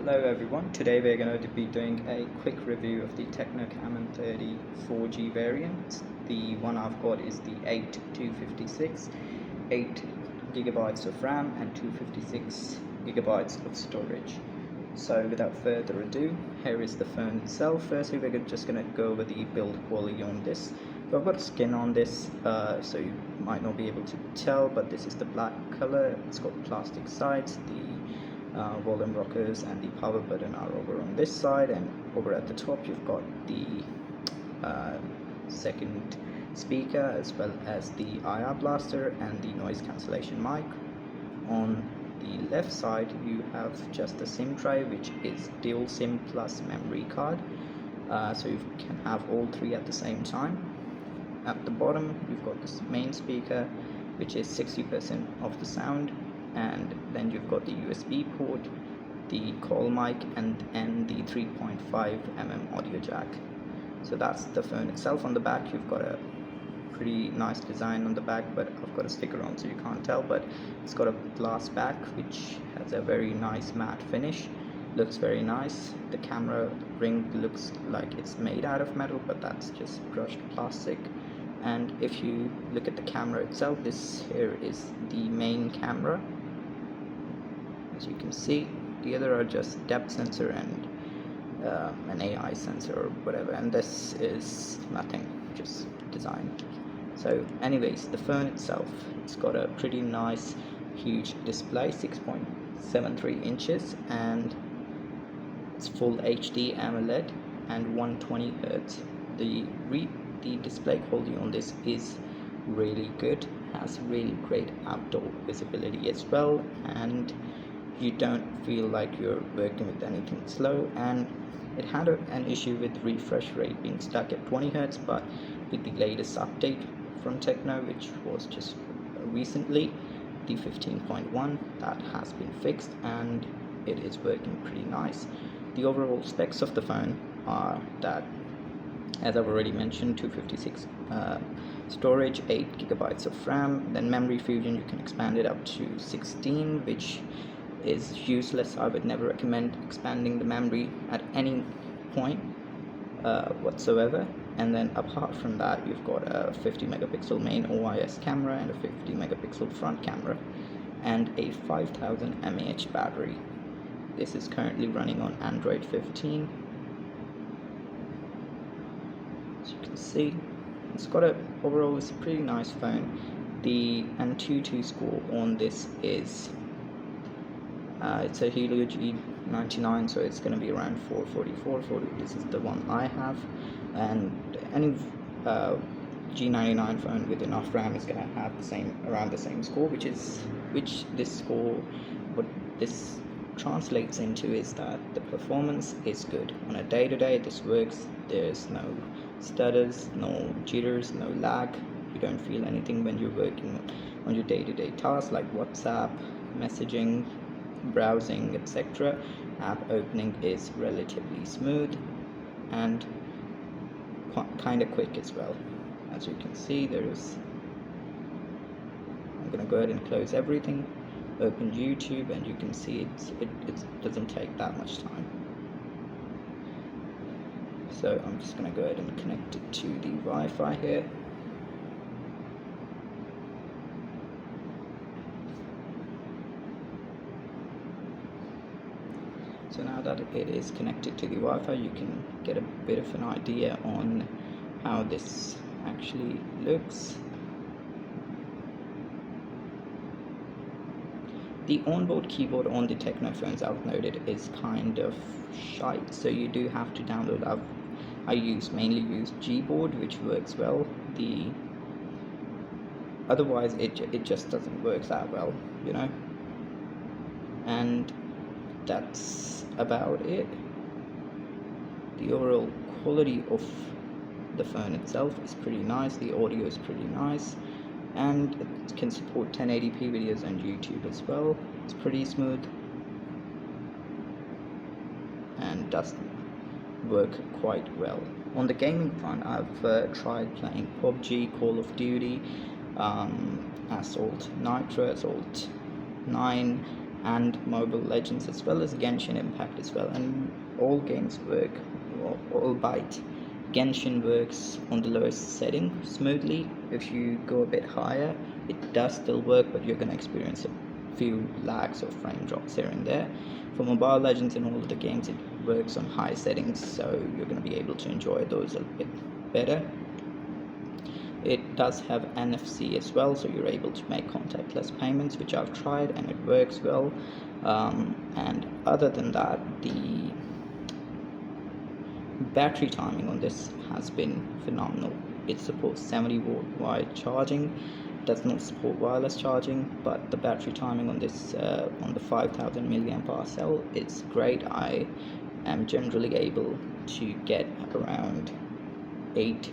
Hello everyone, today we're going to be doing a quick review of the Tecno Camon 30 4G variant. The one I've got is the 8256, 8 gigabytes of RAM and 256 gigabytes of storage. So without further ado, here is the phone itself. Firstly, we're just going to go over the build quality on this. So I've got skin on this, so you might not be able to tell, but this is the black color. It's got plastic sides, the volume rockers and the power button are over on this side, and over at the top you've got the second speaker as well as the IR blaster and the noise cancellation mic. On the left side you have just the SIM tray, which is dual SIM plus memory card, so you can have all three at the same time. At the bottom you've got this main speaker, which is 60% of the sound, and then you've got the USB port, the call mic, and the 3.5mm audio jack. So that's the phone itself. On the back you've got a pretty nice design on the back, but I've got a sticker on so you can't tell, but it's got a glass back which has a very nice matte finish. Looks very nice. The camera ring looks like it's made out of metal, but that's just brushed plastic. And if you look at the camera itself, this here is the main camera. As you can see, the other are just depth sensor and an AI sensor or whatever, and this is nothing, just design. So anyways, the phone itself, it's got a pretty nice huge display, 6.73 inches, and it's full HD AMOLED and 120 Hz. The display quality on this is really good, has really great outdoor visibility as well, and you don't feel like you're working with anything slow. And it had an issue with refresh rate being stuck at 20 Hz, but with the latest update from Tecno, which was just recently, the 15.1, that has been fixed and it is working pretty nice. The overall specs of the phone are that, as I've already mentioned, 256 storage, 8 gigabytes of RAM, then memory fusion you can expand it up to 16, which is useless. I would never recommend expanding the memory at any point whatsoever. And then apart from that, you've got a 50 megapixel main OIS camera and a 50 megapixel front camera and a 5000 mAh battery. This is currently running on Android 15. As you can see, it's got overall it's a pretty nice phone. The Antutu score on this is it's a Helio G99, so it's going to be around 444. This is the one I have, and any G99 phone with enough RAM is going to have around the same score, what this translates into is that the performance is good. On a day-to-day this works. There's no stutters, no jitters, no lag. You don't feel anything when you're working on your day-to-day tasks like WhatsApp, messaging, browsing, etc. App opening is relatively smooth and kind of quick as well. As you can see, I'm going to go ahead and close everything, open YouTube, and you can see it doesn't take that much time. So I'm just going to go ahead and connect it to the Wi-Fi here. So now that it is connected to the Wi-Fi, you can get a bit of an idea on how this actually looks. The onboard keyboard on the Tecno phones, I've noted, is kind of shite, so you do have to download. I mainly use Gboard, which works well. Otherwise it just doesn't work that well, you know. And that's about it. The overall quality of the phone itself is pretty nice. The audio is pretty nice, and it can support 1080p videos on YouTube as well. It's pretty smooth and does work quite well. On the gaming front, I've tried playing PUBG, Call of Duty, Assault Nitro, Assault 9, and Mobile Legends, as well as Genshin Impact as well, and all games work, albeit Genshin works on the lowest setting smoothly. If you go a bit higher, it does still work, but you're going to experience a few lags or frame drops here and there. For Mobile Legends and all of the games, it works on high settings, so you're going to be able to enjoy those a bit better. It does have NFC as well, so you're able to make contactless payments, which I've tried and it works well. And other than that, the battery timing on this has been phenomenal. It supports 70-watt wide charging, does not support wireless charging, but the battery timing on this on the 5000 mAh cell is great. I am generally able to get around 8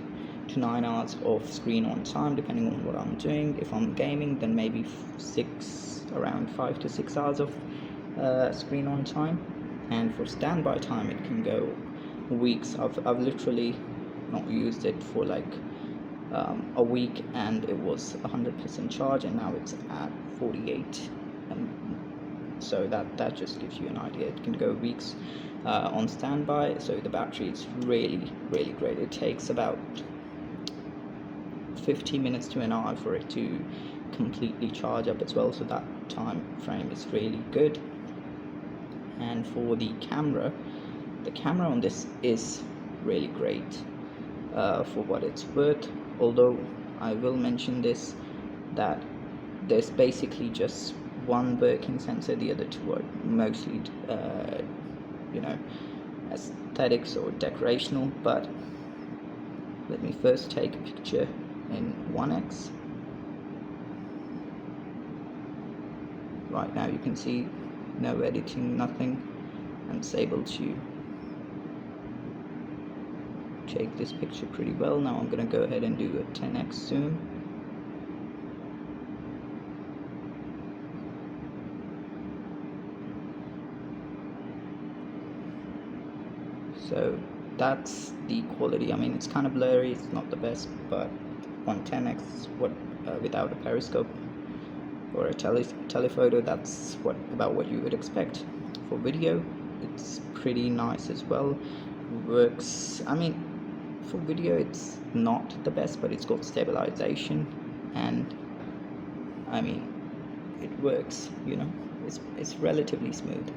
to 9 hours of screen on time, depending on what I'm doing. If I'm gaming, then maybe around 5 to 6 hours of screen on time. And for standby time, it can go weeks. I've literally not used it for like a week, and it was 100% charge, and now it's at 48. So that just gives you an idea. It can go weeks on standby. So the battery is really great. It takes about 50 minutes to an hour for it to completely charge up as well, so that time frame is really good. And for the camera on this is really great for what it's worth, although I will mention this, that there's basically just one working sensor. The other two are mostly aesthetics or decorational. But let me first take a picture in 1x. Right now you can see no editing, nothing, and it's able to take this picture pretty well. Now I'm going to go ahead and do a 10x zoom. So that's the quality. I mean, it's kind of blurry, it's not the best, but on 10x, without a periscope or a telephoto, that's about what you would expect. For video, it's pretty nice as well. Works, I mean, for video it's not the best, but it's got stabilization, and I mean, it works, it's relatively smooth.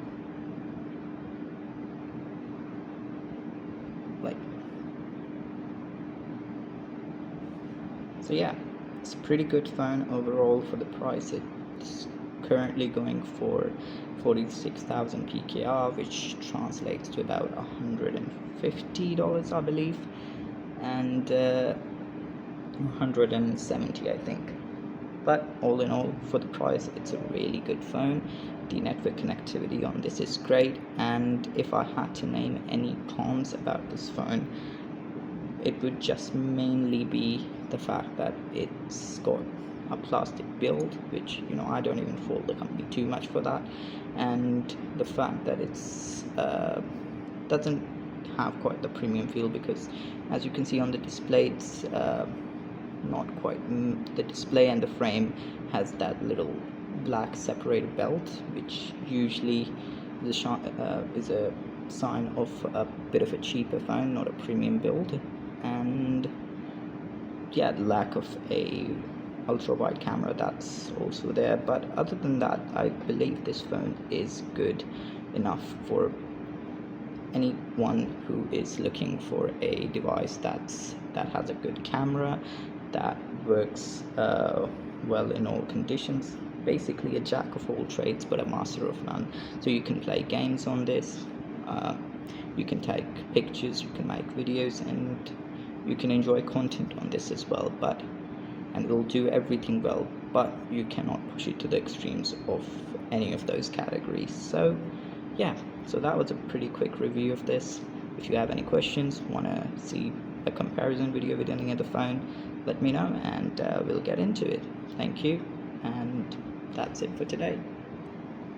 So yeah, it's a pretty good phone overall for the price. It's currently going for 46,000 PKR, which translates to about $150, I believe, and 170, I think. But all in all, for the price, it's a really good phone. The network connectivity on this is great, and if I had to name any cons about this phone, it would just mainly be the fact that it's got a plastic build, which I don't even fault the company too much for that, and the fact that it's doesn't have quite the premium feel, because as you can see on the display, it's not quite. The display and the frame has that little black separated belt, which usually is a sign of a bit of a cheaper phone, not a premium build. And yeah, the lack of a ultra wide camera, that's also there. But other than that, I believe this phone is good enough for anyone who is looking for a device that has a good camera, that works well in all conditions. Basically a jack of all trades but a master of none. So you can play games on this, you can take pictures, you can make videos, and you can enjoy content on this as well, and it will do everything well, but you cannot push it to the extremes of any of those categories. So yeah, so that was a pretty quick review of this. If you have any questions, want to see a comparison video with any other phone, let me know and we'll get into it. Thank you, and that's it for today.